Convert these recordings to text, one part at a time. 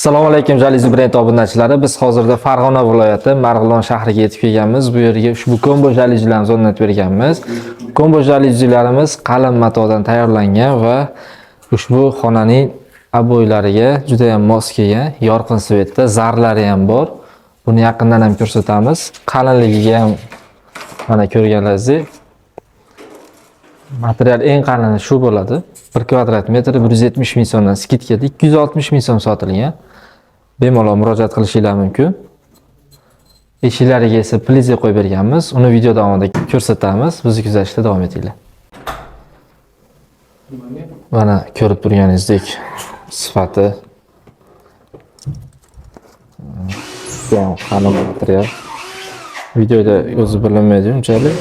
Assalomu alaykum Jalizi brend obunachilari. Biz hozirda Farg'ona viloyati Marg'ilon shahriga yetib kelganmiz. Bu yerga ushbu kombo jalizilarimizni o'rnatib berganmiz. Kombo jalizilarimiz qalin matodan tayyorlangan va ushbu xonaning aboylariga juda ham mos kelgan, yorqin svetda, zarlari ham bor. Buni yaqindan ham ko'rsatamiz. Qalinligiga ham mana ko'rganlaringizdek. Material eng qalini shu bo'ladi. 1 kvadrat metr 170 ming so'mdan skidkada 260 ming so'm sotilgan. Bemalol murojaat qilishingiz mumkin. Eshiklariga esa pliza qo'yib berganmiz. Uni video davomida ko'rsatamiz. Bizni kuzatishda davom etinglar. Mana ko'rib turganingizdek sifati qalin material. Videoda o'zi bilinmaydi unchalik.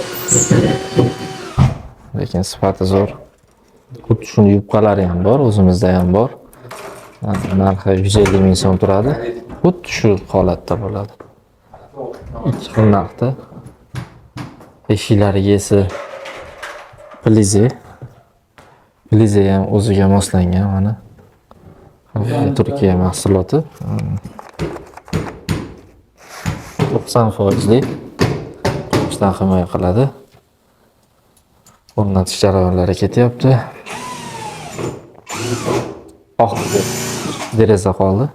Lekin sifati zo'r. Xuddi shuni yubqalari ham bor, o'zimizda ham bor. Narxi 150 ming so'm turadi. Xuddi shu holatda bo'ladi. Ikki xil narxda. Eshiklariga esa pliza. Pliza ham o'ziga moslangan mana. Turkiya mahsuloti. 90% qishdan himoya qiladi. O'rnatish jarayonlari ketyapti. Oq deraza qoldi.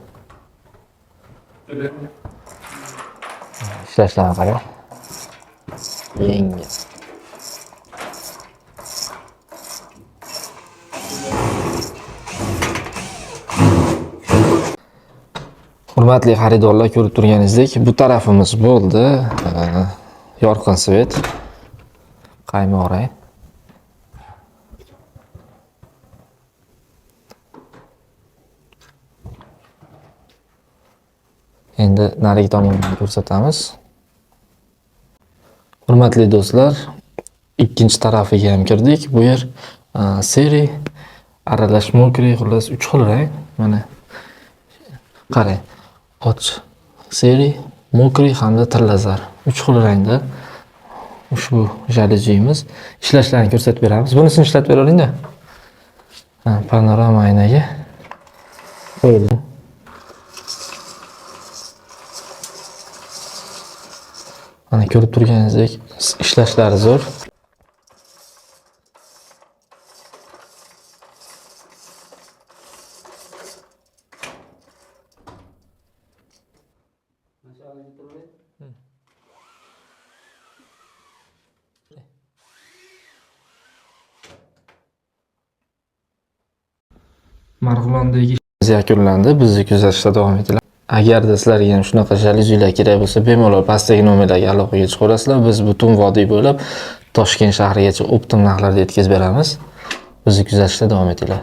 Ishlashlarni qarang. Yengil. Hurmatli xaridorlar, ko'rib turganingizdek, bu tarafimiz bo'ldi. Yorqin svet. Qaymoq rang. Endi narigi tomonni ko'rsatamiz. Hurmatli do'stlar, ikkinchi tarafiga ham kirdik. Bu yer seri, aralash mokri, xullas 3 xil rang. Mana qarang. Och seri, mokri hamda tillazar. 3 xil rangda ushbu jalizimiz. Ishlashlarini ko'rsatib beramiz. Bunisini ishlatib beravering-da. Panorama aynaga qo'yildi. Mana ko'rib turganingizdek ishlashlari zo'r. Marg'ilondagi ishimiz yakunlandi. Bizni kuzatishda davom etinglar. Agarda sizlarga ham shunaqa jalizilar kerak bo'lsa, bemalol pastdagi nomerlarga aloqaga chiqaverasizlar. Biz butun vodiy bo'ylab Toshkent shahrigacha optim narxlarda yetkazib beramiz. Bizni kuzatishda davom etinglar.